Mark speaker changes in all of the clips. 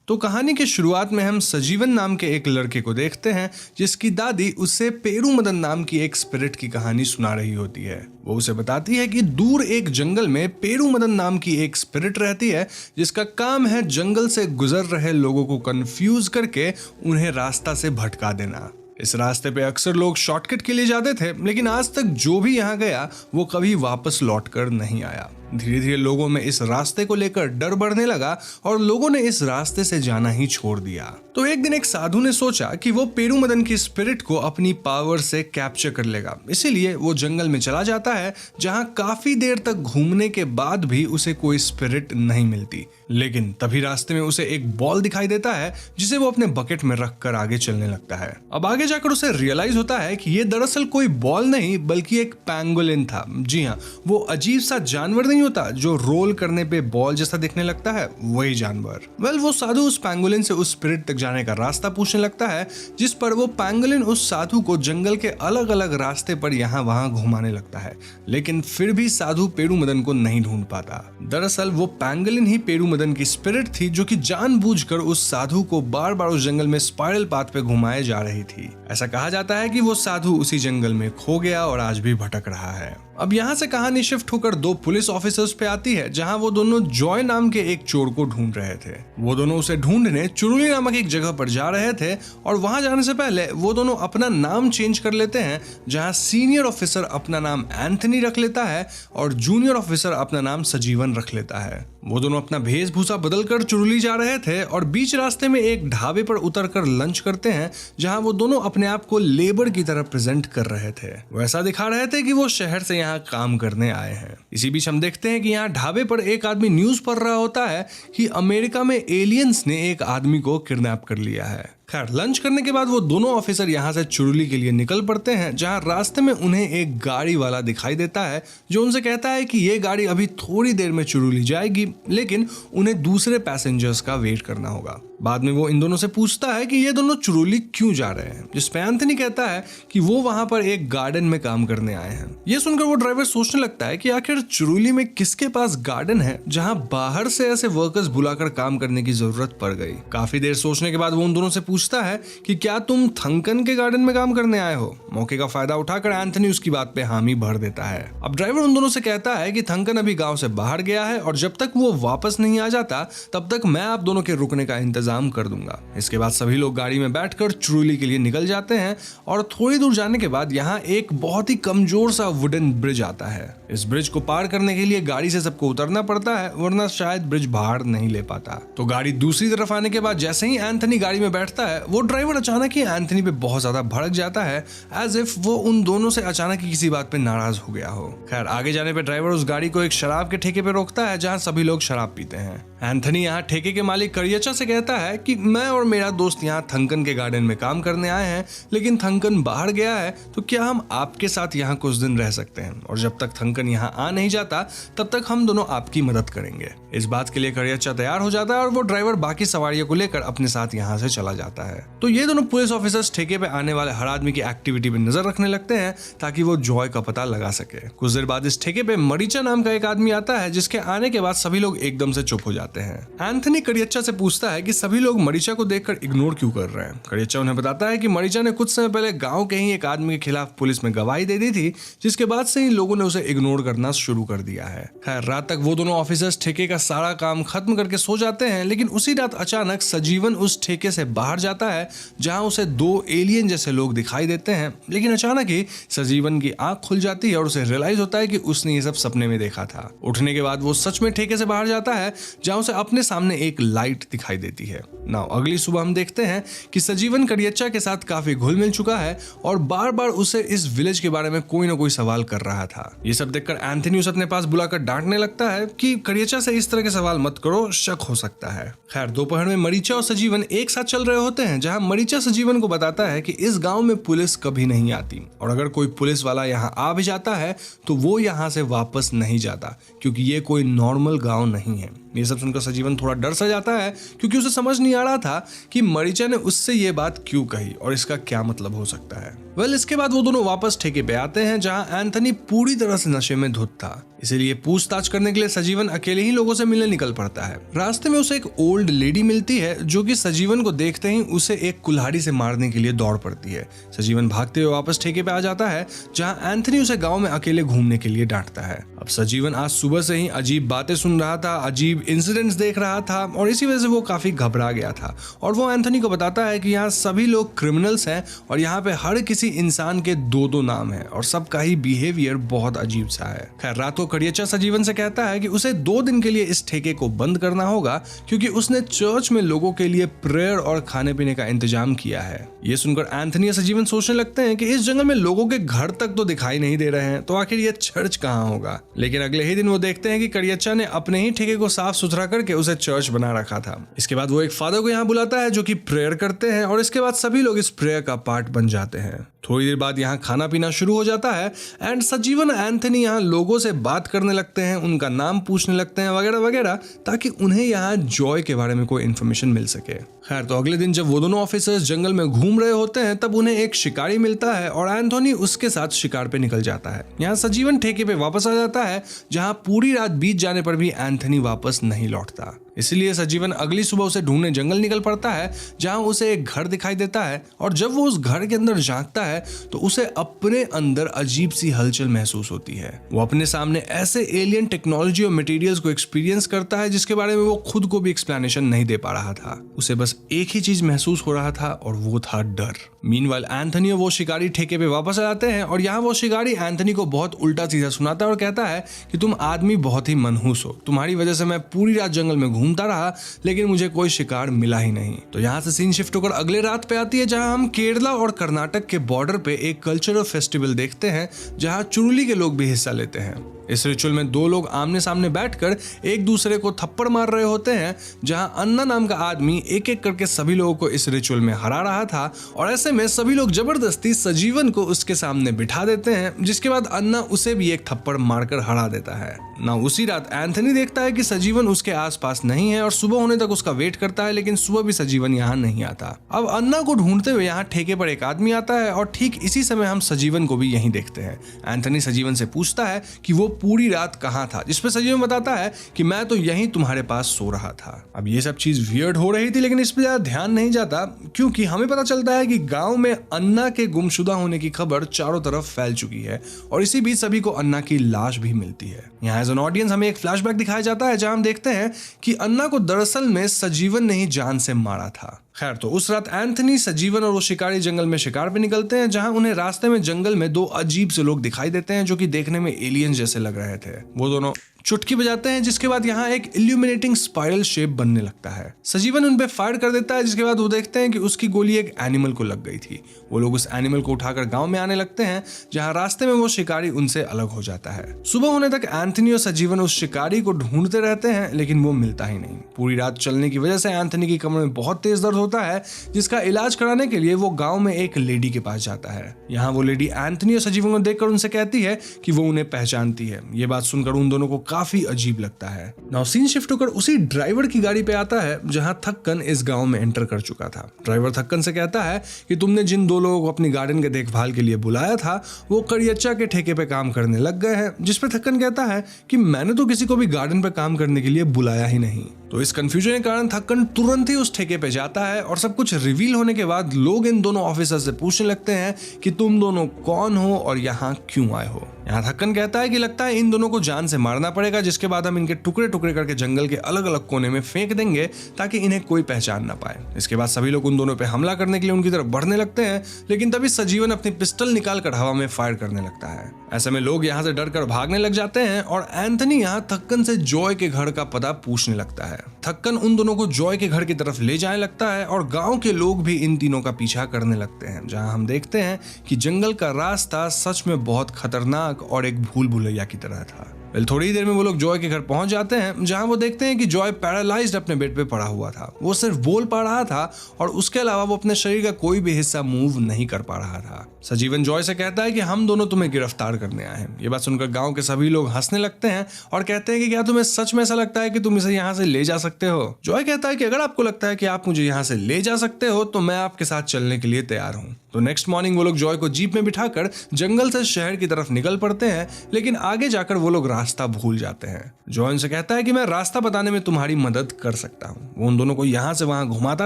Speaker 1: तो कहानी के शुरुआत में हम सजीवन नाम के एक लड़के को देखते हैं जिसकी दादी उसे पेरू मदन नाम की एक स्पिरिट की कहानी सुना रही होती है। वो उसे बताती है कि दूर एक जंगल में पेरू मदन नाम की एक स्पिरिट रहती है जिसका काम है जंगल से गुजर रहे लोगों को कंफ्यूज करके उन्हें रास्ता से भटका देना। इस रास्ते पे अक्सर लोग शॉर्टकट के लिए जाते थे, लेकिन आज तक जो भी यहाँ गया वो कभी वापस लौटकर नहीं आया। धीरे धीरे लोगों में इस रास्ते को लेकर डर बढ़ने लगा और लोगों ने इस रास्ते से जाना ही छोड़ दिया। तो एक दिन एक साधु ने सोचा कि वो पेरू मदन की स्पिरिट को अपनी पावर से कैप्चर कर लेगा। इसीलिए वो जंगल में चला जाता है जहां काफी देर तक घूमने के बाद भी उसे कोई स्पिरिट नहीं मिलती। लेकिन तभी रास्ते में उसे एक बॉल दिखाई देता है जिसे वो अपने बकेट में रखकर आगे चलने लगता है। अब आगे जाकर उसे रियलाइज होता है कि ये दरअसल कोई बॉल नहीं बल्कि एक पैंगोलिन था। जी हाँ, वो अजीब सा जानवर नहीं होता जो रोल करने पे बॉल जैसा दिखने लगता है, वही जानवर। वो साधु उस पैंगोलिन से उस स्पिरिट तक जाने का रास्ता पूछने लगता है, जिस पर वो पैंगोलिन उस साधु को जंगल के अलग अलग रास्ते पर यहाँ वहां घुमाने लगता है। लेकिन फिर भी साधु पेरू मदन को नहीं ढूंढ पाता। दरअसल वो पैंगोलिन ही पेरू मदन की स्पिरिट थी जो कि जानबूझकर उस साधु को बार बार उस जंगल में स्पाइरल पाथ पे घुमाए जा रही थी। ऐसा कहा जाता है कि वो साधु उसी जंगल में खो गया और आज भी भटक रहा है। अब यहाँ से कहानी शिफ्ट होकर दो पुलिस ऑफिसर्स पे आती है जहां वो दोनों जॉय नाम के एक चोर को ढूंढ रहे थे। वो दोनों उसे ढूंढने चुरुली नामक एक जगह पर जा रहे थे और वहां जाने से पहले वो दोनों अपना नाम चेंज कर लेते हैं, जहां सीनियर ऑफिसर अपना नाम एंथनी रख लेता है और जूनियर ऑफिसर अपना नाम सजीवन रख लेता है। वो दोनों अपना वेशभूषा बदलकर चुरुली जा रहे थे और बीच रास्ते में एक ढाबे पर उतरकर लंच करते हैं जहां वो दोनों अपने आप को लेबर की तरह प्रेजेंट कर रहे थे। वो ऐसा दिखा रहे थे कि वो शहर से यहाँ काम करने आए हैं। इसी बीच हम देखते हैं कि यहाँ ढाबे पर एक आदमी न्यूज पढ़ रहा होता है कि अमेरिका में एलियंस ने एक आदमी को किडनैप कर लिया है। खैर, लंच करने के बाद वो दोनों ऑफिसर यहाँ से चुरुली के लिए निकल पड़ते हैं, जहाँ रास्ते में उन्हें एक गाड़ी वाला दिखाई देता है जो उनसे कहता है कि ये गाड़ी अभी थोड़ी देर में चुरुली जाएगी, लेकिन उन्हें दूसरे पैसेंजर्स का वेट करना होगा। बाद में वो इन दोनों से पूछता है कि ये दोनों चुरुली क्यों जा रहे हैं, जिसपे एंथनी कहता है कि वो वहां पर एक गार्डन में काम करने आए हैं। ये सुनकर वो ड्राइवर सोचने लगता है कि आखिर चुरुली में किसके पास गार्डन है जहां बाहर से ऐसे वर्कर्स बुलाकर काम करने की जरूरत पड़ गई। काफी देर सोचने के बाद वो उन दोनों से पूछता है कि क्या तुम थंकन के गार्डन में काम करने आए हो। मौके का फायदा उठाकर एंथनी उसकी बात पे हामी भर देता है। अब ड्राइवर उन दोनों से कहता है कि थंकन अभी गांव से बाहर गया है और जब तक वो वापस नहीं आ जाता तब तक मैं आप दोनों के रुकने का इंतजाम कर दूंगा। इसके बाद सभी लोग गाड़ी में बैठकर चुरुली के लिए निकल जाते हैं और थोड़ी दूर जाने के बाद यहाँ एक बहुत ही कमजोर सा वुडन ब्रिज आता है। इस ब्रिज को पार करने के लिए गाड़ी से सबको उतरना पड़ता है, वरना शायद ब्रिज भार नहीं ले पाता। तो गाड़ी दूसरी तरफ आने के बाद जैसे ही एंथनी गाड़ी में बैठता है, वो ड्राइवर अचानक ही एंथनी पे बहुत ज्यादा भड़क जाता है, एज इफ वो उन दोनों से अचानक ही किसी बात पे नाराज हो गया हो। खैर, आगे जाने पे ड्राइवर उस गाड़ी को एक शराब के ठेके पे रोकता है जहाँ सभी लोग शराब पीते हैं। एंथनी यहाँ ठेके के मालिक करियचा से कहता है कि मैं और मेरा दोस्त यहाँ थंकन के गार्डन में काम करने आए हैं, लेकिन थंकन बाहर गया है, तो क्या हम आपके साथ यहाँ कुछ दिन रह सकते हैं, और जब तक थंकन यहाँ आ नहीं जाता तब तक हम दोनों आपकी मदद करेंगे। इस बात के लिए करियचा तैयार हो जाता है और वो ड्राइवर बाकी सवारियों को लेकर अपने साथ यहाँ से चला जाता है। तो ये दोनों पुलिस ऑफिसर्स ठेके पे आने वाले हर आदमी की एक्टिविटी पे नजर रखने लगते हैं ताकि वो जॉय का पता लगा सके। कुछ देर बाद इस ठेके पे मरीचा नाम का एक आदमी आता है, जिसके आने के बाद सभी लोग एकदम से चुप हो जाते हैं। एंथनी करियचा से पूछता है कि सभी लोग मरीचा को देखकर इग्नोर क्यों कर रहे हैं। करियचा उन्हें बताता है कि मरीचा ने कुछ समय पहले गांव के ही एक आदमी के खिलाफ पुलिस में गवाही दे दी थी, जिसके बाद से ही लोगों ने उसे इग्नोर करना शुरू कर दिया है। खैर, रात तक वो दोनों ऑफिसर्स ठेके का सारा काम खत्म करके सो जाते हैं, लेकिन उसी रात अचानक सजीवन उस ठेके से बाहर जाता है जहां उसे दो एलियन जैसे लोग दिखाई देते हैं। लेकिन अचानक ही सजीवन की आंख खुल जाती है और उसे रियलाइज होता है कि उसने ये सब सपने में देखा था। उठने के बाद वो सच में ठेके से बाहर जाता है जहां उसे अपने सामने एक लाइट दिखाई देती है। नाउ अगली सुबह हम देखते हैं कि सजीवन करियचा के साथ काफी घुल मिल चुका है और बार बार उसे इस विलेज के बारे में कोई ना कोई सवाल कर रहा था। ये सब देखकर एंथनी उसे अपने पास बुलाकर डांटने लगता है कि करियचा से इस तरह के सवाल मत करो, शक हो सकता है। खैर, दोपहर में मरीचा और सजीवन एक साथ चल रहे होते हैं, जहां मरीचा सजीवन को बताता है कि इस गांव में पुलिस कभी नहीं आती और अगर कोई पुलिस वाला यहाँ आ भी जाता है तो वो यहाँ से वापस नहीं जाता, क्योंकि ये कोई नॉर्मल गांव नहीं है। ये सब सुनकर सजीवन थोड़ा डर सा जाता है क्योंकि उसे समझ नहीं आ रहा था कि मरीचा ने उससे ये बात क्यों कही और इसका क्या मतलब हो सकता है। इसके बाद वो दोनों वापस ठेके पे आते हैं जहां एंथनी पूरी तरह से नशे में धुत था। इसीलिए पूछताछ करने के लिए सजीवन अकेले ही लोगों से मिलने निकल पड़ता है। रास्ते में उसे एक ओल्ड लेडी मिलती है जो कि सजीवन को देखते ही उसे एक कुल्हाड़ी से मारने के लिए दौड़ पड़ती है। सजीवन भागते हुए वापस ठेके पे आ जाता है जहां एंथनी उसे गांव में अकेले घूमने के लिए डांटता है। अब सजीवन आज सुबह से ही अजीब बातें सुन रहा था, अजीब इंसिडेंट्स देख रहा था और इसी वजह से वो काफी घबरा गया था। और वो एंथनी को बताता है कि यहाँ सभी लोग क्रिमिनल्स हैं और यहाँ पे हर किसी इंसान के दो नाम है और सबका ही बिहेवियर बहुत अजीब सा है। खैर रात को कड़ियच्चा सजीवन से कहता है कि उसे 2 दिन के लिए इस ठेके को बंद करना होगा क्योंकि उसने चर्च में लोगों के लिए प्रेयर और खाने पीने का इंतजाम किया है। ये सुनकर एंथनी और सजीवन सोचने लगते हैं कि इस जंगल में लोगों के घर तक तो दिखाई नहीं दे रहे हैं, तो आखिर ये चर्च कहाँ होगा। लेकिन अगले ही दिन वो देखते हैं कि कड़ियच्चा ने अपने ही ठेके को साफ सुथरा करके उसे चर्च बना रखा था। इसके बाद वो एक फादर को यहाँ बुलाता है जो कि प्रेयर करते हैं और इसके बाद सभी लोग इस प्रेयर का पार्ट बन जाते हैं। थोड़ी देर बाद यहाँ खाना पीना शुरू हो जाता है एंड सजीवन एंथनी यहाँ लोगों से बात करने लगते हैं, उनका नाम पूछने लगते हैं वगैरह वगैरह, ताकि उन्हें यहाँ जॉय के बारे में कोई इन्फॉर्मेशन मिल सके। खैर तो अगले दिन जब वो दोनों ऑफिसर्स जंगल में घूम रहे होते हैं तब उन्हें एक शिकारी मिलता है और एंथोनी उसके साथ शिकार पे निकल जाता है। यहाँ सजीवन ठेके पे वापस आ जाता है जहाँ पूरी रात बीत जाने पर भी एंथनी वापस नहीं लौटता। इसलिए सजीवन अगली सुबह उसे ढूंढने जंगल निकल पड़ता है जहां उसे एक घर दिखाई देता है और जब वो उस घर के अंदर झांकता है तो उसे अपने अंदर अजीब सी हलचल महसूस होती है। वो अपने सामने ऐसे एलियन टेक्नोलॉजी और मटेरियल्स को एक्सपीरियंस करता है जिसके बारे में वो खुद को भी एक्सप्लेनेशन नहीं दे पा रहा था। उसे बस एक ही चीज महसूस हो रहा था और वो था डर। मीनवाइल एंथनी और वो शिकारी ठेके पे वापस आ जाते हैं और यहाँ वो शिकारी एंथनी को बहुत उल्टा सीधा सुनाता है और कहता है कि तुम आदमी बहुत ही मनहूस हो, तुम्हारी वजह से मैं पूरी रात जंगल में घूमता रहा लेकिन मुझे कोई शिकार मिला ही नहीं। तो यहाँ से सीन शिफ्ट होकर अगले रात पे आती है जहाँ हम केरला और कर्नाटक के बॉर्डर पे एक कल्चरल फेस्टिवल देखते हैं जहाँ चुरुली के लोग भी हिस्सा लेते हैं। इस रिचुअल में 2 लोग आमने सामने बैठकर एक दूसरे को थप्पड़ मार रहे होते हैं जहां अन्ना नाम का आदमी एक एक करके सभी लोगों को इस रिचुअल में हरा रहा था और ऐसे में सभी लोग जबरदस्ती सजीवन को उसके सामने बिठा देते हैं जिसके बाद अन्ना उसे भी एक थप्पड़ मारकर हरा देता है। ना उसी रात एंथनी देखता है कि सजीवन उसके आसपास नहीं है और सुबह होने तक उसका वेट करता है लेकिन सुबह भी सजीवन यहाँ नहीं आता। अब अन्ना को ढूंढते हुए यहाँ ठेके पर एक आदमी आता है और ठीक इसी समय हम सजीवन को भी यहीं देखते हैं। एंथनी सजीवन से पूछता है कि वो पूरी रात कहाँ था, जिसपे सजीवन बताता है कि मैं तो यहीं तुम्हारे पास सो रहा था। अब ये सब चीज वियर्ड हो रही थी लेकिन इस पे ज्यादा ध्यान नहीं जाता क्योंकि हमें पता चलता है कि गांव में अन्ना के गुमशुदा होने की खबर चारों तरफ फैल चुकी है और इसी बीच सभी को अन्ना की लाश भी मिलती है। यहाँ एज एन ऑडियंस हमें एक फ्लैशबैक दिखाया जाता है जहां हम देखते हैं कि अन्ना को दरअसल में सजीवन ने ही जान से मारा था। खैर तो उस रात एंथनी, सजीवन और वो शिकारी जंगल में शिकार पे निकलते हैं जहां उन्हें रास्ते में जंगल में 2 अजीब से लोग दिखाई देते हैं जो कि देखने में एलियंस जैसे लग रहे थे। वो दोनों चुटकी बजाते हैं जिसके बाद यहाँ एक इल्यूमिनेटिंग स्पाइरल शेप बनने लगता है। सजीवन उन पे फायर कर देता है जिसके बाद वो देखते हैं कि उसकी गोली एक एनिमल को लग गई थी। वो लोग उस एनिमल को उठाकर गांव में आने लगते हैं जहां रास्ते में वो शिकारी उनसे अलग हो जाता है। सुबह होने तक एंथनी और सजीवन उस शिकारी को ढूंढते रहते हैं लेकिन वो मिलता ही नहीं। पूरी रात चलने की वजह से एंथनी की कमर में बहुत तेज दर्द होता है जिसका इलाज कराने के लिए वो गांव में एक लेडी के पास जाता है। यहाँ वो लेडी एंथनी और सजीवन को देखकर उनसे कहती है कि वो उन्हें पहचानती है। ये बात सुनकर उन दोनों को काफी अजीब लगता है। नाउ सीन शिफ्ट होकर उसी ड्राइवर की गाड़ी पे आता है जहां थक्कन इस गांव में एंटर कर चुका था। ड्राइवर थक्कन से कहता है कि तुमने जिन 2 लोगों को अपनी गार्डन के देखभाल के लिए बुलाया था वो कड़ियच्चा के ठेके पे काम करने लग गए हैं। जिस पे थक्कन कहता है कि मैंने तो किसी को भी गार्डन पे काम करने के लिए बुलाया ही नहीं। तो इस कंफ्यूजन के कारण थक्कन तुरंत ही उस ठेके पे जाता है और सब कुछ रिवील होने के बाद लोग इन दोनों ऑफिसर से पूछने लगते हैं कि तुम दोनों कौन हो और यहाँ क्यों आए हो। यहाँ थक्कन कहता है कि लगता है इन दोनों को जान से मारना पड़ेगा जिसके बाद हम इनके टुकड़े टुकड़े करके जंगल के अलग अलग कोने में फेंक देंगे ताकि इन्हें कोई पहचान ना पाए। इसके बाद सभी लोग उन दोनों पे हमला करने के लिए उनकी तरफ बढ़ने लगते हैं लेकिन तभी सजीवन अपनी पिस्टल निकालकर हवा में फायर करने लगता है। ऐसे में लोग यहाँ से डरकर भागने लग जाते हैं और एंथनी यहाँ थक्कन से जॉय के घर का पता पूछने लगता है। थक्कन उन दोनों को जॉय के घर की तरफ ले जाने लगता है और गांव के लोग भी इन तीनों का पीछा करने लगते हैं जहां हम देखते हैं कि जंगल का रास्ता सच में बहुत खतरनाक और एक भूल भुलैया की तरह था। थोड़ी देर में वो लोग जॉय के घर पहुंच जाते हैं, जहां वो देखते हैं कि जॉय पैरालाइज्ड अपने बेड पे पड़ा हुआ था। वो सिर्फ बोल पा रहा था और उसके अलावा वो अपने शरीर का कोई भी हिस्सा मूव नहीं कर पा रहा था। सजीवन जॉय से कहता है कि हम दोनों तुम्हें गिरफ्तार करने आए हैं। ये बात सुनकर गांव के सभी लोग हंसने लगते हैं और कहते हैं कि क्या तुम्हें सच में ऐसा लगता है कि तुम इसे यहाँ से ले जा सकते हो? जॉय कहता है कि अगर आपको लगता है कि आप मुझे यहाँ से ले जा सकते हो तो मैं आपके साथ चलने के लिए तैयार हूँ। तो नेक्स्ट मॉर्निंग वो लोग जॉय को जीप में बिठाकर जंगल से शहर की तरफ निकल पड़ते हैं, लेकिन आगे जाकर वो लोग रास्ता भूल जाते हैं। जॉय उनसे कहता है कि मैं रास्ता बताने में तुम्हारी मदद कर सकता हूँ। वो उन दोनों को यहाँ से वहां घुमाता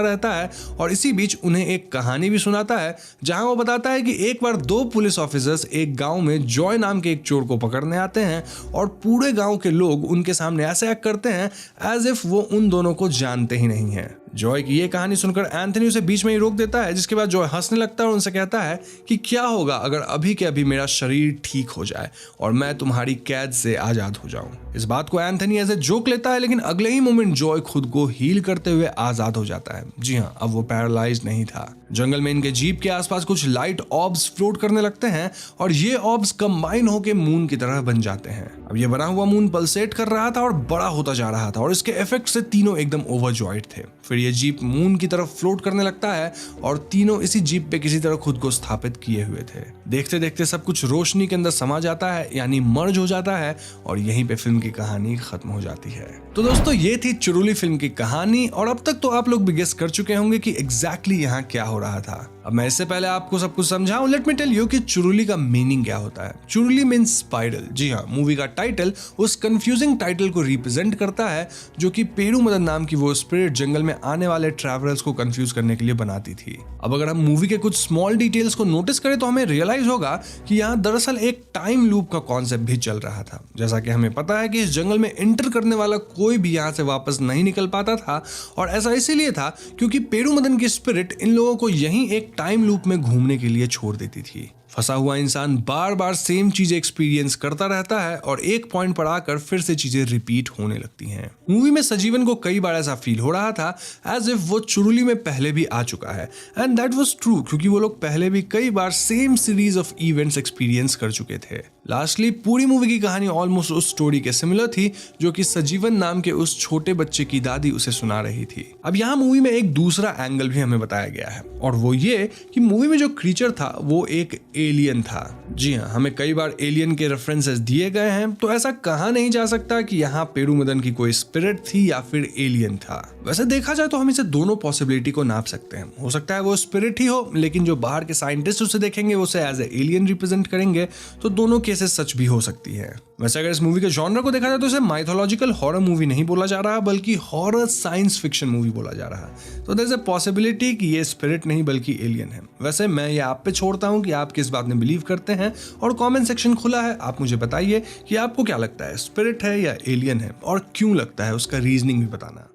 Speaker 1: रहता है और इसी बीच उन्हें एक कहानी भी सुनाता है, जहां वो बताता है कि एक बार 2 पुलिस ऑफिसर्स एक गांव में जॉय नाम के एक चोर को पकड़ने आते हैं और पूरे गांव के लोग उनके सामने ऐसे एक्ट करते हैं एज इफ वो उन दोनों को जानते ही नहीं है। जॉय की ये कहानी सुनकर एंथनी उसे बीच में ही रोक देता है, जिसके बाद जॉय हंसने लगता है और उनसे कहता है कि क्या होगा अगर अभी के अभी मेरा शरीर ठीक हो जाए और मैं तुम्हारी कैद से आजाद हो जाऊं। इस बात को एंथनी एज ए जोक लेता है, लेकिन अगले ही मोमेंट जॉय खुद को हील करते हुए आजाद हो जाता है। जी हाँ, अब वो पैरालाइज्ड नहीं था। जंगल में इनके जीप के आसपास कुछ लाइट ऑब्स फ्लोट करने लगते हैं और ये ऑब्स कंबाइन होकर मून की तरह बन जाते हैं। अब ये बना हुआ मून पल्सेट कर रहा था और बड़ा होता जा रहा था और इसके इफेक्ट से तीनों एकदम ओवरजॉयड थे। फिर ये जीप मून की तरफ फ्लोट करने लगता है और तीनों इसी जीप पे किसी तरह खुद को स्थापित किए हुए थे। देखते देखते सब कुछ रोशनी के अंदर समा जाता है, यानी मर्ज हो जाता है, और यहीं पे फिल्म की कहानी खत्म हो जाती है। तो दोस्तों, ये थी चुरुली फिल्म की कहानी और अब तक तो आप लोग भी गेस कर चुके होंगे कि एग्जैक्टली यहाँ क्या हो रहा था। अब मैं इससे पहले आपको सब कुछ समझाऊं, लेट मी टेल यू कि चुरुली का मीनिंग क्या होता है। चुरुली मीन्स स्पाइरल। जी हाँ, मूवी का टाइटल उस कंफ्यूजिंग टाइटल को रिप्रेजेंट करता है जो कि पेरू मदन नाम की वो स्पिरिट जंगल में आने वाले ट्रैवलर्स को कंफ्यूज करने के लिए बनाती थी। अब अगर हम मूवी के कुछ स्मॉल डिटेल्स को नोटिस करें तो हमें रियलाइज होगा कि यहाँ दरअसल एक टाइम लूप का कॉन्सेप्ट भी चल रहा था। जैसा कि हमें पता है कि इस जंगल में एंटर करने वाला कोई भी यहाँ से वापस नहीं निकल पाता था, और ऐसा इसीलिए था क्योंकि पेरू मदन की स्पिरिट इन लोगों को यहीं एक टाइम लूप में घूमने के लिए छोड़ देती थी। फंसा हुआ इंसान बार बार सेम चीजें एक्सपीरियंस करता रहता है और एक पॉइंट पर आकर फिर से चीजें रिपीट होने लगती हैं। मूवी में सजीवन को कई बार ऐसा फील हो रहा था एज इफ वो चुरुली में पहले भी आ चुका है, एंड दैट वाज ट्रू क्योंकि वो लोग पहले भी कई बार same series of events experience कर चुके थे। लास्टली पूरी मूवी की कहानी ऑलमोस्ट उस स्टोरी के सिमिलर थी जो कि सजीवन नाम के उस छोटे बच्चे की दादी उसे सुना रही थी। अब यहाँ मूवी में एक दूसरा एंगल भी हमें बताया गया है, और वो ये कि मूवी में जो क्रीचर था वो एक एलियन था। जी हाँ, हमें कई बार एलियन के रेफरेंसेस दिए गए हैं, तो ऐसा कहा नहीं जा सकता कि यहाँ पेरू मदन की कोई स्पिरिट थी या फिर एलियन था। वैसे देखा जाए तो हम इसे दोनों पॉसिबिलिटी को नाप सकते हैं। हो सकता है वो स्पिरिट ही हो, लेकिन जो बाहर के साइंटिस्ट उसे देखेंगे वो उसे एज ए एलियन रिप्रेजेंट करेंगे, तो दोनों केसेस सच भी हो सकती है। वैसे अगर इस मूवी के जॉनर को देखा जाए तो इसे माइथोलॉजिकल हॉरर मूवी नहीं बोला जा रहा, बल्कि हॉरर साइंस फिक्शन मूवी बोला जा रहा है। तो देयर इज अ पॉसिबिलिटी कि ये स्पिरिट नहीं बल्कि एलियन है। वैसे मैं ये आप पे छोड़ता हूँ कि आप किस बात में बिलीव करते हैं, और कमेंट सेक्शन खुला है, आप मुझे बताइए कि आपको क्या लगता है, स्पिरिट है या एलियन है, और क्यों लगता है, उसका रीजनिंग भी बताना।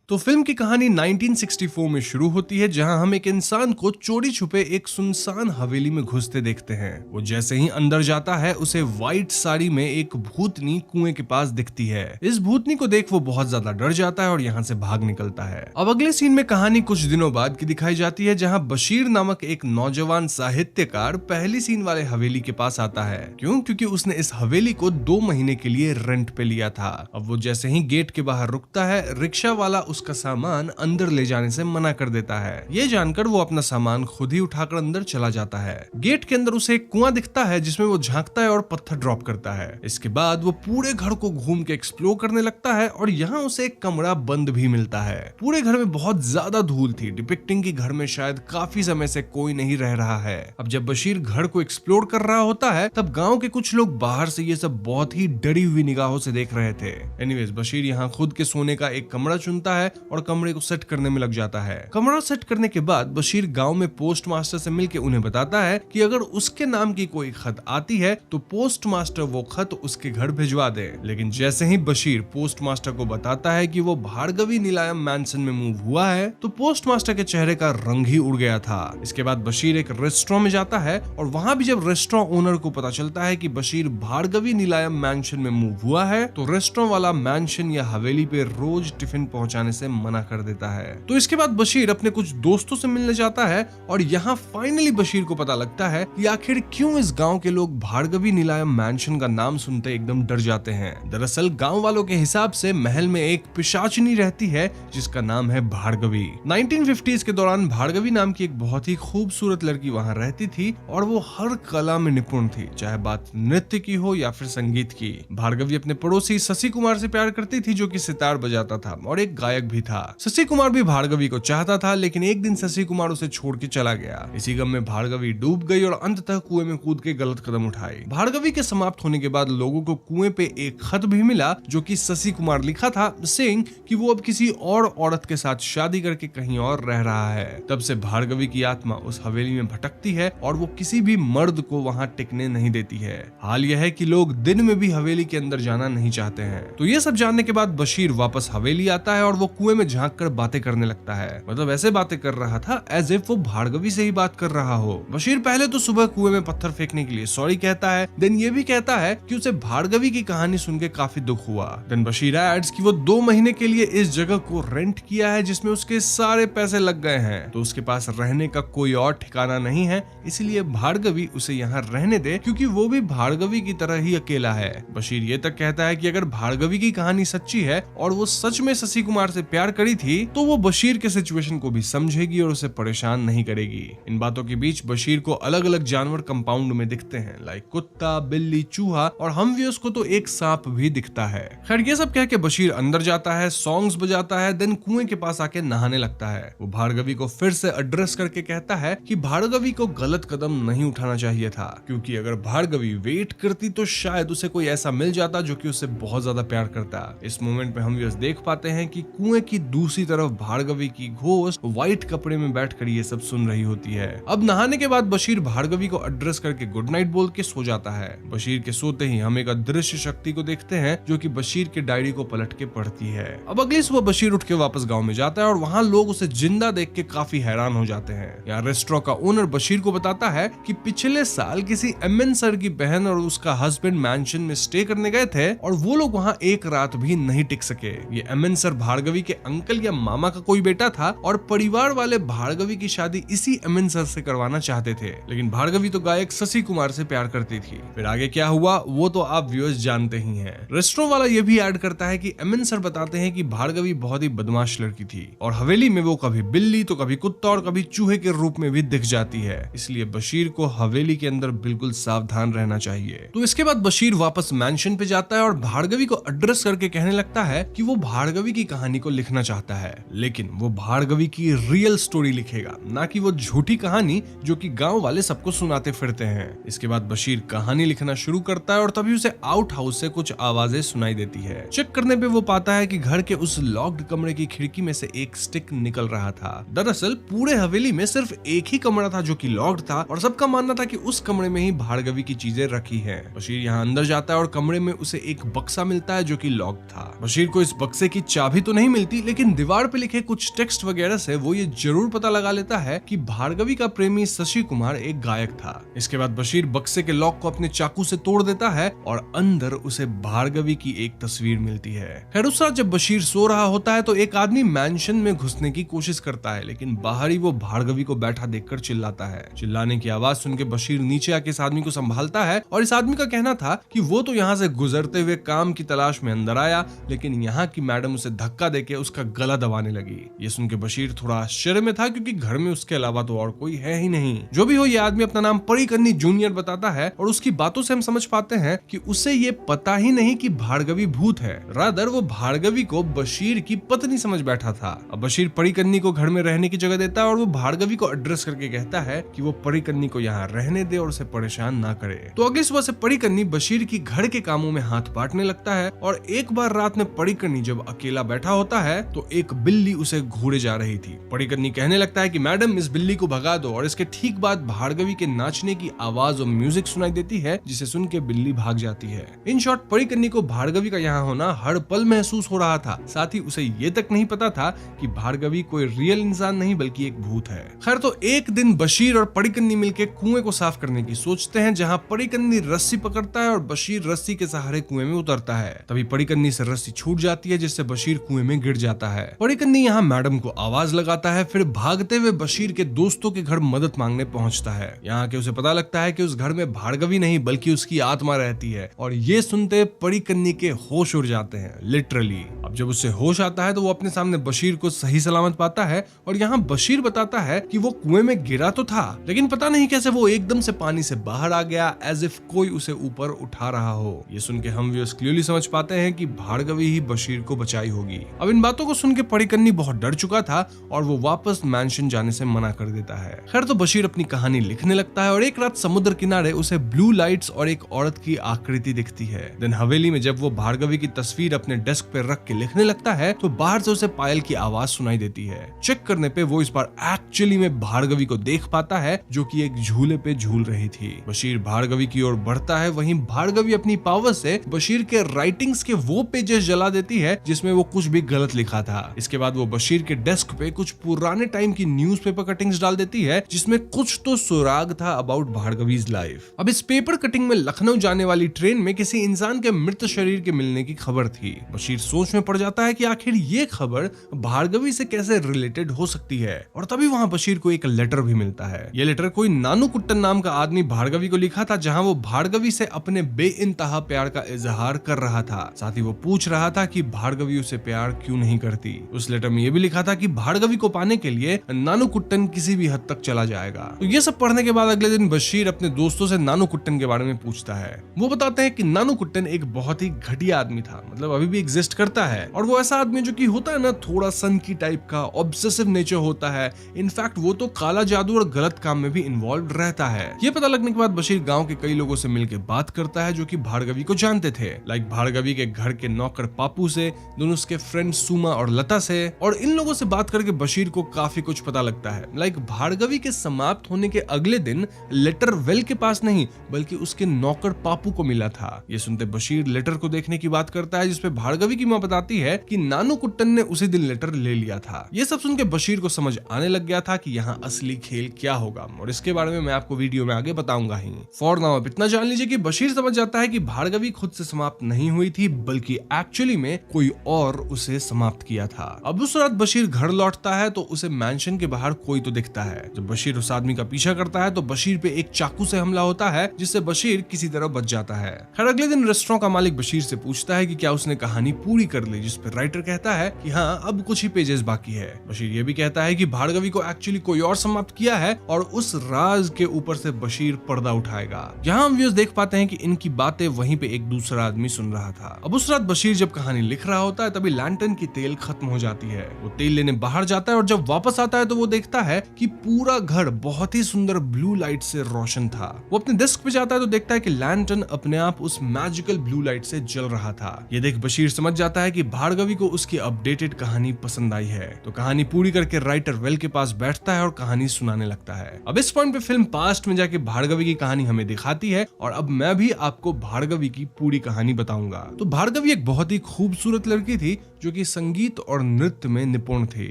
Speaker 1: तो फिल्म की कहानी 1964 में शुरू होती है, जहां हम एक इंसान को चोरी छुपे एक सुनसान हवेली में घुसते देखते हैं। वो जैसे ही अंदर जाता है उसे व्हाइट साड़ी में एक भूतनी कुएं के पास दिखती है। इस भूतनी को देख वो बहुत ज्यादा डर जाता है और यहाँ से भाग निकलता है। अब अगले सीन में कहानी कुछ दिनों बाद की दिखाई जाती है, जहाँ बशीर नामक एक नौजवान साहित्यकार पहली सीन वाले हवेली के पास आता है। क्यों? क्योंकि उसने इस हवेली को 2 महीने के लिए रेंट पे लिया था। अब वो जैसे ही गेट के बाहर रुकता है, रिक्शा वाला उसका सामान अंदर ले जाने से मना कर देता है। ये जानकर वो अपना सामान खुद ही उठाकर अंदर चला जाता है। गेट के अंदर उसे एक कुआं दिखता है जिसमें वो झांकता है और पत्थर ड्रॉप करता है। इसके बाद वो पूरे घर को घूम के एक्सप्लोर करने लगता है और यहाँ उसे एक कमरा बंद भी मिलता है। पूरे घर में बहुत ज्यादा धूल थी, डिपिक्टिंग की घर में शायद काफी समय से कोई नहीं रह रहा है। अब जब बशीर घर को एक्सप्लोर कर रहा होता है, तब गाँव के कुछ लोग बाहर से ये सब बहुत ही डरी हुई निगाहों से देख रहे थे। एनीवेज, बशीर यहाँ खुद के सोने का एक कमरा चुनता है है और कमरे को सेट करने में लग जाता है। कमरा सेट करने के बाद बशीर गांव में पोस्ट मास्टर से मिलकर उन्हें बताता है कि अगर उसके नाम की कोई खत आती है तो पोस्ट मास्टर वो खत उसके घर भिजवा दे। लेकिन जैसे ही बशीर पोस्ट मास्टर को बताता है कि वो भार्गवी नीलायम मैंशन में मूव हुआ है तो पोस्ट मास्टर के चेहरे का रंग ही उड़ गया था। इसके बाद बशीर एक रेस्टोरेंट में जाता है और वहां भी जब रेस्टोरेंट ओनर को पता चलता है कि बशीर भार्गवी नीलायम मैंशन में मूव हुआ है तो रेस्टोरेंट वाला मैंशन या हवेली पे रोज टिफिन पहुंचाने से मना कर देता है। तो इसके बाद बशीर अपने कुछ दोस्तों से मिलने जाता है और यहाँ फाइनली बशीर को पता लगता है कि आखिर क्यों इस गांव के लोग भार्गवी नीलायम मैंशन का नाम सुनते एकदम डर जाते हैं। दरअसल गांव वालों के हिसाब से महल में एक पिशाचिनी रहती है जिसका नाम है भार्गवी। 1950s के दौरान भार्गवी नाम की एक बहुत ही खूबसूरत लड़की वहां रहती थी और वो हर कला में निपुण थी, चाहे बात नृत्य की हो या फिर संगीत की। भार्गवी अपने पड़ोसी शशि कुमार से प्यार करती थी जो कि सितार बजाता था और एक गायक भी था। शशि कुमार भी भार्गवी को चाहता था लेकिन एक दिन शशि कुमार उसे छोड़ के चला गया। इसी गम में भार्गवी डूब गई और अंततः कुएं में कूद के गलत कदम उठाई। भार्गवी के समाप्त होने के बाद लोगों को कुएं पे एक खत भी मिला जो कि शशि कुमार लिखा था, सेइंग कि वो अब किसी और औरत के साथ शादी करके कहीं और रह रहा है। तब से भार्गवी की आत्मा उस हवेली में भटकती है और वो किसी भी मर्द को वहां टिकने नहीं देती है। हाल यह है कि लोग दिन में भी हवेली के अंदर जाना नहीं चाहते हैं। तो ये सब जानने के बाद बशीर वापस हवेली आता है और वो कुएं में झांक कर बातें करने लगता है। मतलब ऐसे बातें कर रहा था एज इफ वो भार्गवी से ही बात कर रहा हो। बशीर पहले तो सुबह कुएं में पत्थर फेंकने के लिए सॉरी कहता है, देन ये भी कहता है कि उसे भार्गवी की कहानी सुन के काफी दुख हुआ। देन बशीर एड्स कि वो 2 महीने के लिए इस जगह को रेंट किया है जिसमें उसके सारे पैसे लग गए हैं, तो उसके पास रहने का कोई और ठिकाना नहीं है, इसलिए भार्गवी उसे यहाँ रहने दे क्योंकि वो भी भार्गवी की तरह ही अकेला है। बशीर ये तक कहता है कि अगर भार्गवी की कहानी सच्ची है और वो सच में शशि कुमार से प्यार करी थी तो वो बशीर के सिचुएशन को भी समझेगी और उसे परेशान नहीं करेगी। इन बातों के बीच बशीर को अलग अलग जानवर कंपाउंड में दिखते हैं, लाइक कुत्ता, बिल्ली, चूहा और हम भी उसको तो एक सांप भी दिखता है। खैर ये सब कह के बशीर अंदर जाता है, सॉन्ग्स बजाता है, देन कुएं के पास आके नहाने लगता है। वो भार्गवी को फिर से एड्रेस करके कहता है कि भार्गवी को गलत कदम नहीं उठाना चाहिए था क्योंकि अगर भार्गवी वेट करती तो शायद उसे कोई ऐसा मिल जाता जो कि उससे बहुत ज्यादा प्यार करता। इस मोमेंट पे हम भी देख पाते हैं कि कुएं की दूसरी तरफ भार्गवी की घोस्ट व्हाइट कपड़े में बैठकर ये सब सुन रही होती है। अब नहाने के बाद बशीर भार्गवी को एड्रेस करके गुड नाइट बोल के सो जाता है। बशीर के सोते ही हम एक अदृश्य शक्ति को देखते हैं जो कि बशीर के डायरी को पलट के पढ़ती है। अब अगली सुबह बशीर उठ के वापस गांव में जाता है और वहां लोग उसे जिंदा देख के काफी हैरान हो जाते हैं। यहाँ रेस्टोरेंट का ओनर बशीर को बताता है कि पिछले साल किसी एमएन सर की बहन और उसका हस्बैंड मैंशन में स्टे करने गए थे और वो लोग वहाँ एक रात भी नहीं टिक सके। ये एमएन सर भार्गवी के अंकल या मामा का कोई बेटा था और परिवार वाले भार्गवी की शादी इसी एमएन सर से करवाना चाहते थे, लेकिन भार्गवी तो गायक शशि कुमार से प्यार करती थी। फिर आगे क्या हुआ वो तो आप व्यूअर्स जानते ही हैं। रेस्टोरेंट वाला ये भी ऐड करता है कि एमएन सर बताते हैं कि भार्गवी बहुत ही बदमाश लड़की थी और हवेली में वो कभी बिल्ली तो कभी कुत्ता और कभी चूहे के रूप में भी दिख जाती है, इसलिए बशीर को हवेली के अंदर बिल्कुल सावधान रहना चाहिए। तो इसके बाद बशीर वापस मैंशन पे जाता है और भार्गवी को एड्रेस करके कहने लगता है कि वो भार्गवी की कहानी को लिखना चाहता है, लेकिन वो भार्गवी की रियल स्टोरी लिखेगा, ना कि वो झूठी कहानी जो कि गांव वाले सबको सुनाते फिरते हैं। इसके बाद बशीर कहानी लिखना शुरू करता है और तभी उसे आउट हाउस से कुछ आवाजें सुनाई देती है। चेक करने पे वो पाता है कि घर के उस लॉक्ड कमरे की खिड़की में से एक स्टिक निकल रहा था। दरअसल पूरे हवेली में सिर्फ एक ही कमरा था जो कि लॉक्ड था और सबका मानना था कि उस कमरे में ही भार्गवी की चीजें रखी हैं। बशीर यहाँ अंदर जाता है और कमरे में उसे एक बक्सा मिलता है जो कि लॉक्ड था। बशीर को इस बक्से की चाबी तो नहीं मिलती, लेकिन दीवार पे लिखे कुछ टेक्स्ट वगैरह से वो ये जरूर पता लगा लेता है कि भार्गवी का प्रेमी शशि कुमार एक गायक था। इसके बाद बशीर बक्से के लॉक को अपने चाकू से तोड़ देता है और अंदर उसे भार्गवी की एक तस्वीर मिलती है। खैर उस रात जब बशीर सो रहा होता है तो एक आदमी मैंशन में घुसने की कोशिश करता है, लेकिन बाहर ही वो भार्गवी को बैठा देखकर चिल्लाता है। चिल्लाने की आवाज सुन के बशीर नीचे आके इस आदमी को संभालता है और इस आदमी का कहना था कि वो तो यहाँ से गुजरते हुए काम की तलाश में अंदर आया, लेकिन यहाँ की मैडम उसे धक्का देके उसका गला दबाने लगी। ये सुन के बशीर थोड़ा आश्चर्य में था क्योंकि घर में उसके अलावा तो और कोई है ही नहीं। जो भी हो ये आदमी अपना नाम परिकन्नी जूनियर बताता है और उसकी बातों से हम समझ पाते हैं कि उसे ये पता ही नहीं कि भार्गवी भूत है, रादर वो भार्गवी को बशीर की पत्नी समझ बैठा था। अब बशीर परिकन्नी को घर में रहने की जगह देता है और वो भार्गवी को एड्रेस करके कहता है कि वो परिकन्नी को यहाँ रहने दे और उसे परेशान ना करे। तो अगली सुबह से परिकन्नी बशीर की घर के कामों में हाथ बांटने लगता है और एक बार रात में परिकन्नी जब अकेला बैठा होता होता है तो एक बिल्ली उसे घूरे जा रही थी। परिकन्नी कहने लगता है कि मैडम इस बिल्ली को भगा दो, और इसके ठीक बाद भार्गवी के नाचने की आवाज और म्यूजिक सुनाई देती है, जिसे सुन के बिल्ली भाग जाती है। इन शॉर्ट, परिकन्नी को भार्गवी का यहाँ होना हर पल महसूस हो रहा था। साथ ही उसे ये तक नहीं पता था कि भार्गवी कोई रियल इंसान नहीं बल्कि एक भूत है। खैर, तो एक दिन बशीर और परिकन्नी मिलकर कुएं को साफ करने की सोचते हैं, जहाँ परिकन्नी रस्सी पकड़ता है और बशीर रस्सी के सहारे कुएं में उतरता है। तभी परिकन्नी से रस्सी छूट जाती है, जिससे बशीर कुएं में गिर जाता है। परिकन्नी यहाँ मैडम को आवाज लगाता है, फिर भागते हुए बशीर के दोस्तों के घर मदद मांगने पहुंचता है। यहाँ के उसे पता लगता है कि उस घर में भार्गवी नहीं बल्कि उसकी आत्मा रहती है, और ये सुनते परिकन्नी के होश उड़ जाते हैं, लिटरली। अब जब उसे होश आता है तो वो अपने सामने बशीर को सही सलामत पाता है, और यहाँ बशीर बताता है कि वो कुएं में गिरा तो था, लेकिन पता नहीं कैसे वो एकदम से पानी से बाहर आ गया, एज इफ कोई उसे ऊपर उठा रहा हो। ये सुन के हम व्यूअर्स क्लियरली समझ पाते हैं कि भार्गवी ही बशीर को बचाई होगी। अब इन बातों को सुन के परिकन्नी बहुत डर चुका था और वो वापस मैंशन जाने से मना कर देता है। खैर, तो बशीर अपनी कहानी लिखने लगता है, और एक रात समुद्र किनारे उसे ब्लू लाइट्स और एक औरत की आकृति दिखती है। देन हवेली में जब वो भार्गवी की तस्वीर अपने डेस्क पे रख के लिखने लगता है तो बाहर से उसे पायल की आवाज सुनाई देती है। चेक करने पे वो इस बार एक्चुअली में भार्गवी को देख पाता है, जो कि एक झूले पे झूल रही थी। बशीर भार्गवी की ओर बढ़ता है, वहीं भार्गवी अपनी पावर से बशीर के राइटिंग्स के वो पेजेस जला देती है जिसमें वो कुछ भी गलत लिखा था। इसके बाद वो बशीर के डेस्क पे कुछ पुराने टाइम की न्यूज़पेपर कटिंग्स डाल देती है, जिसमें कुछ तो सुराग था अबाउट भार्गवीज लाइफ। अब इस पेपर कटिंग में लखनऊ जाने वाली ट्रेन में किसी इंसान के मृत शरीर के मिलने की खबर थी। बशीर सोच में पड़ जाता है कि आखिर ये खबर भार्गवी से कैसे रिलेटेड हो सकती है, और तभी वहाँ बशीर को एक लेटर भी मिलता है। ये लेटर कोई नानू कुट्टन नाम का आदमी भार्गवी को लिखा था, जहाँ वो भार्गवी से अपने बेइंतहा प्यार का इजहार कर रहा था। साथ ही वो पूछ रहा था कि भार्गवी उसे प्यार क्यों नहीं करती। उस लेटर में ये भी लिखा था कि भार्गवी को पाने के लिए नानू कुट्टन किसी भी हद तक चला जाएगा। तो ये सब पढ़ने के बाद अगले दिन बशीर अपने दोस्तों से नानू कुट्टन के बारे में पूछता है। वो बताते हैं कि नानू कुट्टन एक बहुत ही घटिया आदमी था, मतलब अभी भी एग्जिस्ट करता है, और वो ऐसा आदमी जो कि होता है ना, थोड़ा सनकी टाइप का, ऑब्सेसिव नेचर होता है। इनफैक्ट वो तो काला जादू और गलत काम में भी इन्वॉल्व रहता है। ये पता लगने के बाद बशीर गांव के कई लोगों से मिलकर बात करता है जो कि भार्गवी को जानते थे, लाइक भार्गवी के घर के नौकर पापू से, दोनों उसके फ्रेंड सुमा और लता से। और इन लोगों से बात करके बशीर को काफी कुछ पता लगता है। लाइक भार्गवी के समाप्त होने के अगले दिन लेटर वेल के पास नहीं बल्कि उसके नौकर पापू को मिला था। ये सुनते बशीर लेटर को देखने की बात करता है, जिसपे भार्गवी की मां बताती है कि नानू कुट्टन ने उसी दिन लेटर ले लिया था। ये सब सुन के बशीर को समझ आने लग गया था कि यहाँ असली खेल क्या होगा, और इसके बारे में मैं आपको वीडियो में आगे बताऊंगा ही। फॉर नाउ आप इतना जान लीजिए कि बशीर समझ जाता है कि भार्गवी खुद से समाप्त नहीं हुई थी, बल्कि एक्चुअली में कोई और उसे समाप्त किया था। अब उस रात बशीर घर लौटता है तो उसे मैंशन के बाहर कोई तो दिखता है। जब बशीर उस आदमी का पीछा करता है तो बशीर पे एक चाकू से हमला होता है, जिससे बशीर किसी तरह बच जाता है। खैर, अगले दिन रेस्टोरेंट का मालिक बशीर से पूछता है कि क्या उसने कहानी पूरी कर ली, जिस पर राइटर कहता है कि हाँ, अब कुछ ही पेजेस बाकी है। बशीर ये भी कहता है कि भार्गवी को एक्चुअली कोई और समाप्त किया है, और उस राज के ऊपर से बशीर पर्दा उठाएगा। यहाँ हम व्यूअर्स देख पाते हैं कि इनकी बातें वहीं पे एक दूसरा आदमी सुन रहा था। अब उस रात बशीर जब कहानी लिख रहा होता है तभी लैंटर्न की तेल खत्म हो जाती है। वो तेल लेने बाहर जाता है, और जब वापस आता है तो वो देखता है कि पूरा घर बहुत ही सुंदर ब्लू लाइट से रोशन था। वो अपने डेस्क पे जाता है तो देखता है कि लैंटर्न अपने आप उस मैजिकल ब्लू लाइट से जल रहा था। ये देख बशीर समझ जाता है कि भार्गवी को उसकी अपडेटेड कहानी पसंद आई है। तो कहानी पूरी करके राइटर वेल के पास बैठता है और कहानी सुनाने लगता है। अब इस पॉइंट पे फिल्म पास्ट में जाके भार्गवी की कहानी हमें दिखाती है, और अब मैं भी आपको भार्गवी की पूरी कहानी बताऊंगा। तो भार्गवी एक बहुत ही खूबसूरत लड़की थी जो कि संगीत और नृत्य में निपुण थी।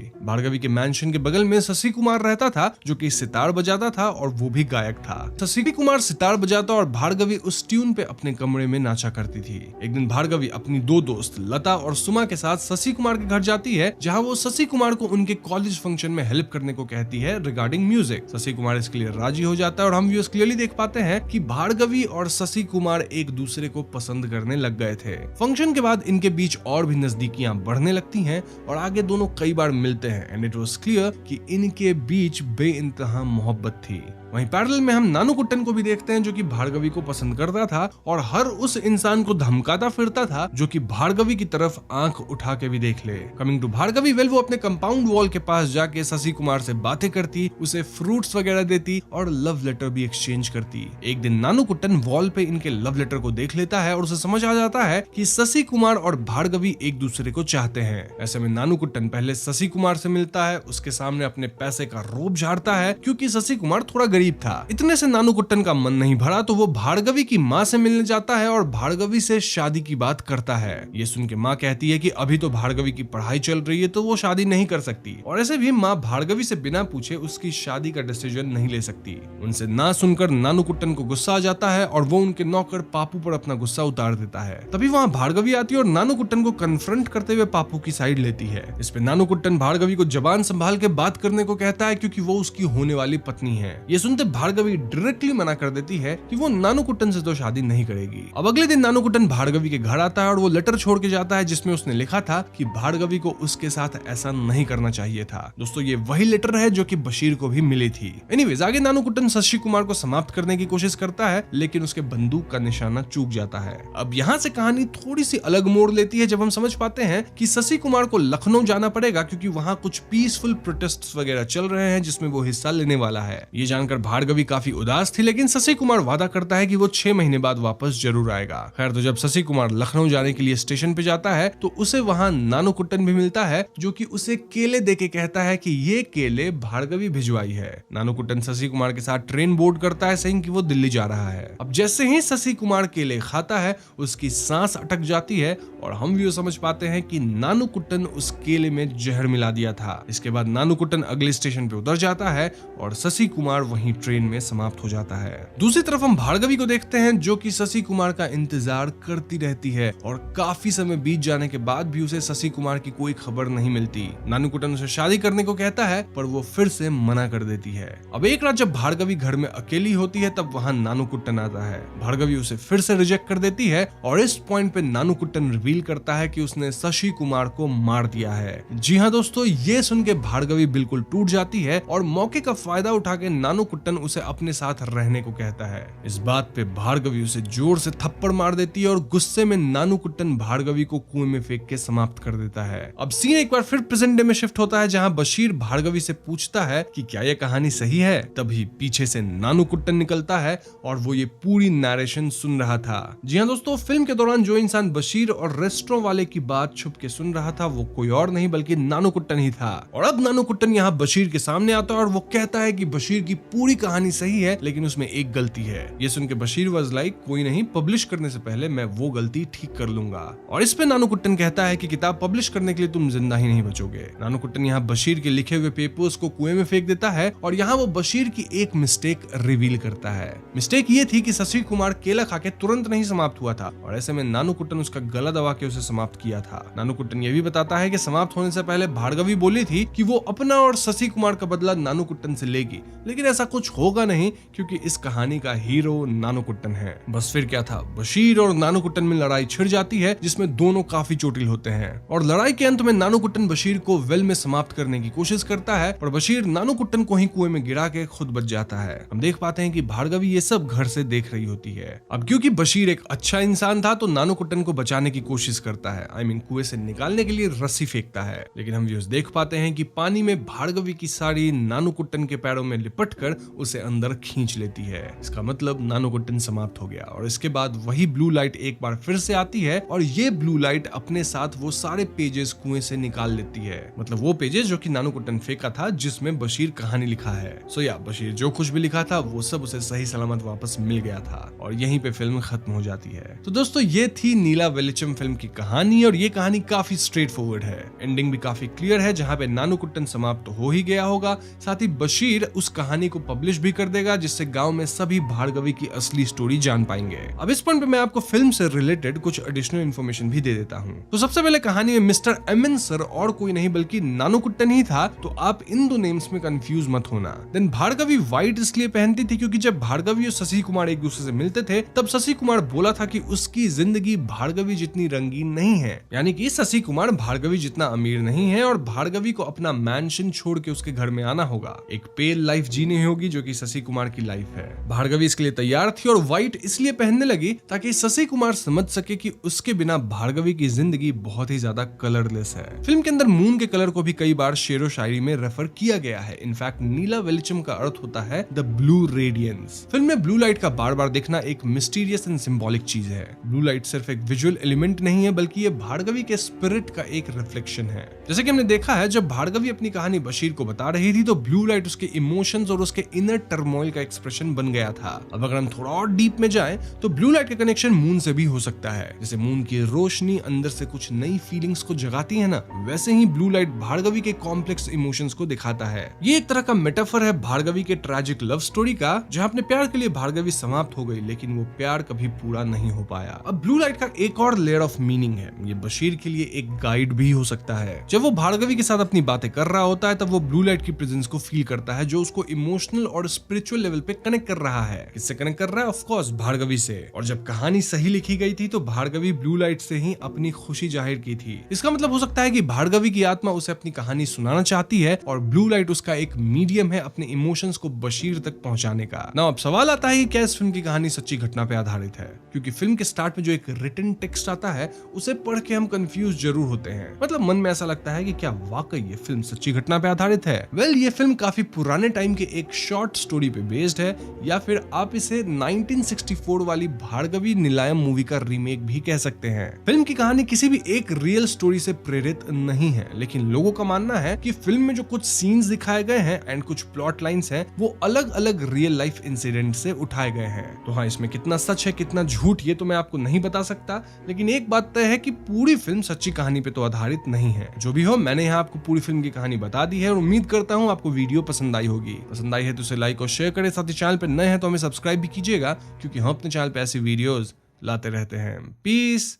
Speaker 1: भार्गवी के मैंशन के बगल में शशि कुमार रहता था जो कि सितार बजाता था, और वो भी गायक था। शशि कुमार सितार बजाता और भार्गवी उस ट्यून पे अपने कमरे में नाचा करती थी। एक दिन भार्गवी अपनी दो दोस्त लता और सुमा के साथ शशि कुमार के घर जाती है, जहाँ वो शशि कुमार को उनके कॉलेज फंक्शन में हेल्प करने को कहती है रिगार्डिंग म्यूजिक। शशि कुमार इसके लिए राजी हो जाता है, और हम व्यूअर्स क्लियरली देख पाते हैं कि भार्गवी और शशि कुमार एक दूसरे को पसंद करने लग गए थे। फंक्शन के बाद इनके बीच और भी नजदीकियां बढ़ने लगती हैं, और आगे दोनों कई बार मिलते हैं, एंड इट वाज क्लियर कि इनके बीच बेइंतहा मोहब्बत थी। वहीं पैरेलल में हम नानुकुट्टन को भी देखते हैं जो कि भार्गवी को पसंद करता था और हर उस इंसान को धमकाता फिरता था जो कि भार्गवी की तरफ आंख उठा के भी देख ले। कमिंग टू भार्गवी, वेल वो अपने कंपाउंड वॉल के पास जाके शशि कुमार से बातें करती, उसे फ्रूट्स वगैरह देती और लव लेटर भी एक्सचेंज करती। एक दिन नानुकुट्टन वॉल पे इनके लव लेटर को देख लेता है और उसे समझ आ जाता है कि शशि कुमार और भार्गवी एक दूसरे को चाहते हैं। ऐसे में नानुकुट्टन पहले शशि कुमार से मिलता है, उसके सामने अपने पैसे का रोब झाड़ता है क्योंकि शशि कुमार थोड़ा गरीब था। इतने से नानुकुट्टन का मन नहीं भरा तो वो भार्गवी की माँ से मिलने जाता है और भार्गवी से शादी की बात करता है। ये सुन के माँ कहती है कि अभी तो भार्गवी की पढ़ाई चल रही है तो वो शादी नहीं कर सकती और ऐसे भी माँ भार्गवी से बिना पूछे उसकी शादी का डिसीजन नहीं ले सकती। उनसे ना सुनकर नानुकुट्टन को गुस्सा आ जाता है और वो उनके नौकर पापू पर अपना गुस्सा उतार देता है। तभी वहाँ भार्गवी आती है और नानुकुट्टन को कन्फ्रंट करते हुए पापू की साइड लेती है। इस पे नानुकुट्टन भार्गवी को जबान संभाल के बात करने को कहता है क्योंकि वो उसकी होने वाली पत्नी है। ये सुनते भार्गवी डायरेक्टली मना कर देती है कि वो नानुकुट्टन से तो शादी नहीं करेगी। अब अगले दिन नानुकुट्टन भार्गवी के घर आता है और वो लेटर छोड़ के जाता है जिसमें उसने लिखा था कि भार्गवी को उसके साथ ऐसा नहीं करना चाहिए था। दोस्तों ये वही लेटर है जो कि बशीर को भी मिली थी। एनीवेज आगे नानुकुट्टन शशि कुमार को समाप्त करने की कोशिश करता है लेकिन उसके बंदूक का निशाना चूक जाता है। अब यहाँ से कहानी थोड़ी सी अलग मोड़ लेती है जब हम समझ पाते हैं कि शशि कुमार को लखनऊ जाना पड़ेगा क्योंकि वहाँ कुछ पीसफुल प्रोटेस्ट वगैरह चल रहे हैं जिसमें वो हिस्सा लेने वाला है। ये जानकर भार्गवी काफी उदास थी लेकिन शशि कुमार वादा करता है कि वो 6 महीने बाद वापस जरूर आएगा। खैर तो जब शशि कुमार लखनऊ जाने के लिए स्टेशन पे जाता है तो उसे वहाँ नानुकुट्टन भी मिलता है जो कि उसे केले देके कहता है कि ये केले भार्गवी भिजवाई है। नानुकुट्टन शशि कुमार के साथ ट्रेन बोर्ड करता है saying कि वो दिल्ली जा रहा है। अब जैसे ही शशि कुमार केले खाता है उसकी सांस अटक जाती है और हम भी समझ पाते हैं कि नानुकुट्टन उस केले में जहर मिला दिया था। इसके बाद नानुकुट्टन अगले स्टेशन पे उतर जाता है और शशि कुमार वहीं ट्रेन में समाप्त हो जाता है। दूसरी तरफ हम भार्गवी को देखते हैं जो कि शशि कुमार का इंतजार करती रहती है और काफी समय बीत जाने के बाद भी उसे शशि कुमार की कोई खबर नहीं मिलती। नानुकुट्टन उसे शादी करने को कहता है पर वो फिर से मना कर देती है। अब एक रात जब भार्गवी घर में अकेली होती है तब वहाँ नानुकुट्टन आता है। भार्गवी उसे फिर से रिजेक्ट कर देती है और इस पॉइंट पे नानुकुट्टन रिवील करता है कि उसने शशि कुमार को मार दिया है। जी हाँ दोस्तों, ये सुन के भार्गवी बिल्कुल टूट जाती है और मौके का फायदा उठा के नानुकुट्टन उसे अपने साथ रहने को कहता है। इस बात पे भार्गवी उसे जोर से थप्पड़ मार देती है और गुस्से में नानुकुट्टन भार्गवी को कुएं में फेंक के समाप्त कर देता है। अब सीन एक बार फिर प्रेजेंट डे में शिफ्ट होता है जहाँ बशीर भार्गवी से पूछता है कि क्या ये कहानी सही है। तभी पीछे से नानुकुट्टन निकलता है और वो ये पूरी नरेशन सुन रहा था। जी हाँ दोस्तों, फिल्म के दौरान जो इंसान बशीर और रेस्टोरेंट वाले की बात छुप के सुन रहा था वो कोई और नहीं बल्कि नानुकुट्टन ही था। और अब नानुकुट्टन यहाँ बशीर के सामने आता है और वो कहता है कि बशीर की पूरी कहानी सही है लेकिन उसमें एक गलती है। ये सुन के बशीर वाज लाइक कोई नहीं, पब्लिश करने से पहले मैं वो गलती ठीक कर लूंगा। और इस पे नानुकुट्टन कहता है कि किताब पब्लिश करने के लिए तुम जिंदा ही नहीं बचोगे। नानुकुट्टन यहाँ बशीर के लिखे हुए पेपर्स को कुएं में फेंक देता है और यहाँ वो बशीर की एक मिस्टेक रिवील करता है। मिस्टेक ये थी कि शशि कुमार केला खा के तुरंत नहीं समाप्त हुआ था और ऐसे में नानुकुट्टन उसका गला दबा के उसे समाप्त किया था। नानुकुट्टन ये भी बताता है कि समाप्त होने से पहले भार्गवी बोली थी कि वो अपना और शशि कुमार का बदला नानुकुट्टन से लेगी, लेकिन ऐसा कुछ होगा नहीं क्योंकि इस कहानी का हीरो नानुकुट्टन है। बस फिर क्या था, बशीर और नानुकुट्टन में लड़ाई छिड़ जाती है जिसमें दोनों काफी चोटिल होते हैं और लड़ाई के अंत में नानुकुट्टन बशीर को वेल में समाप्त करने की कोशिश करता है और बशीर नानुकुट्टन को ही कुएं में गिरा के खुद बच जाता है। हम देख पाते हैं कि भार्गवी ये सब घर से देख रही होती है। अब क्योंकि बशीर एक अच्छा इंसान था तो नानुकुट्टन को बचाने की कोशिश करता है, कुएं से निकालने के लिए रस्सी फेंकता है, लेकिन हम व्यूअर्स देख पाते हैं कि पानी में भार्गवी की साड़ी नानुकुट्टन के पैरों में लिपट कर उसे अंदर खींच लेती है। इसका मतलब नानुकुट्टन समाप्त हो गया और इसके बाद वही ब्लू लाइट एक बार फिर से आती है और ये ब्लू लाइट अपने साथ वो सारे पेजेस कुएं से निकाल लेती है, मतलब वो पेजेस जो कि नानुकुट्टन फेंका था जिसमें बशीर कहानी लिखा है। सो या बशीर जो कुछ भी लिखा था वो सब उसे सही सलामत वापस मिल गया था और यहीं पे फिल्म खत्म हो जाती है। तो दोस्तों ये थी नीला वेलिचम फिल्म की कहानी और ये कहानी काफी स्ट्रेट फॉरवर्ड है। एंडिंग भी काफी क्लियर है जहाँ पे नानुकुट्टन समाप्त हो ही गया होगा, साथ ही बशीर उस कहानी को पब्लिश भी कर देगा जिससे गांव में सभी भार्गवी की असली स्टोरी जान पाएंगे। अब इस पॉइंट पे मैं आपको फिल्म से रिलेटेड कुछ एडिशनल इन्फॉर्मेशन भी दे देता हूँ। तो सबसे पहले कहानी में मिस्टर एमएन सर और कोई नहीं बल्कि नानुकुट्टन ही था, तो आप इन दो नेम्स में कंफ्यूज मत होना। देन भार्गवी व्हाइट इसलिए पहनती थी क्योंकि जब भार्गवी और शशि कुमार एक दूसरे से मिलते थे तब शशि कुमार बोला था कि उसकी जिंदगी भार्गवी जितनी रंगीन नहीं है, यानी कि शशि कुमार भार्गवी जितना अमीर नहीं है और भार्गवी को अपना मैंशन छोड़ के उसके घर में आना होगा, एक पेल लाइफ जीनी होगी होगी जो कि शशि कुमार की लाइफ है। भार्गवी इसके लिए तैयार थी और व्हाइट इसलिए पहनने लगी ताकि शशि कुमार समझ सके कि उसके बिना भार्गवी की जिंदगी बहुत ही ज्यादा कलरलेस है। फिल्म के अंदर मून के कलर को भी कई बार शेरो शायरी में रेफर किया गया है। इनफैक्ट नीला वेलिचम का अर्थ होता है द ब्लू रेडियंस। फिल्म में ब्लू लाइट का बार बार देखना एक मिस्टीरियस एंड सिंबॉलिक चीज है। ब्लू लाइट सिर्फ एक विजुअल एलिमेंट नहीं है बल्कि ये भार्गवी के स्पिरिट का एक रिफ्लेक्शन है। जैसे कि हमने देखा है जब भार्गवी अपनी कहानी बशीर को बता रही थी तो ब्लू लाइट उसके इमोशंस और उसके इनर टर्मोइल का एक्सप्रेशन बन गया था। अब अगर हम थोड़ा और डीप में जाएं तो ब्लू लाइट का कनेक्शन मून से भी हो सकता है। जैसे मून की रोशनी अंदर से कुछ नई फीलिंग्स को जगाती है ना, वैसे ही ब्लू लाइट भार्गवी के कॉम्प्लेक्स इमोशंस को दिखाता है। ये एक तरह का मेटाफर है भार्गवी के ट्रैजिक लव स्टोरी का, जहां अपने प्यार के लिए भार्गवी समाप्त हो गई लेकिन वो प्यार कभी पूरा नहीं हो पाया। अब ब्लू लाइट का एक और लेयर ऑफ मीनिंग है। ये बशीर के लिए एक गाइड भी हो सकता है। जब वो भार्गवी के साथ अपनी बातें कर रहा होता है तब वो ब्लू लाइट की प्रेजेंस को फील करता है जो उसको इमोशनल और स्पिरिचुअल लेवल पे कनेक्ट कर रहा है। किससे कनेक्ट कर रहा है? ऑफ कोर्स भार्गवी से। और जब कहानी सही लिखी गई थी तो भार्गवी ब्लू लाइट से ही अपनी खुशी जाहिर की थी। इसका मतलब हो सकता है कि भार्गवी की आत्मा उसे अपनी कहानी सुनाना चाहती है और ब्लू लाइट उसका एक मीडियम है अपने इमोशंस को बशीर तक पहुंचाने का। ना अब सवाल आता है कि क्या इस फिल्म की कहानी सच्ची घटना पे आधारित है? क्योंकि फिल्म के स्टार्ट में जो एक रिटन टेक्स्ट आता है उसे पढ़ के हम कंफ्यूज जरूर होते हैं। मतलब मन में ऐसा लगता है कि क्या वाकई ये फिल्म सच्ची घटना पे आधारित है? वेल, ये फिल्म काफी पुराने टाइम के एक शॉर्ट स्टोरी पे बेस्ड है, या फिर आप इसे 1964 वाली भार्गवी नीलायम मूवी का रीमेक भी कह सकते हैं। फिल्म की कहानी किसी भी एक रियल स्टोरी से प्रेरित नहीं है, लेकिन लोगों का मानना है कि फिल्म में जो कुछ सीन्स दिखाए गए हैं एंड कुछ प्लॉट लाइंस हैं वो अलग अलग रियल लाइफ इंसिडेंट से उठाए गए हैं। तो हाँ, इसमें कितना सच है कितना झूठ ये तो मैं आपको नहीं बता सकता, लेकिन एक बात तय है कि पूरी फिल्म सच्ची कहानी पे तो आधारित नहीं है। जो भी हो, मैंने यहाँ आपको पूरी फिल्म की कहानी बता दी है और उम्मीद करता हूँ आपको वीडियो पसंद आई होगी। पसंद आई है तो इसे लाइक और शेयर करें, साथ ही चैनल पे नए हैं तो हमें सब्सक्राइब भी कीजिएगा क्योंकि हम अपने चैनल पे ऐसी वीडियोस लाते रहते हैं। पीस।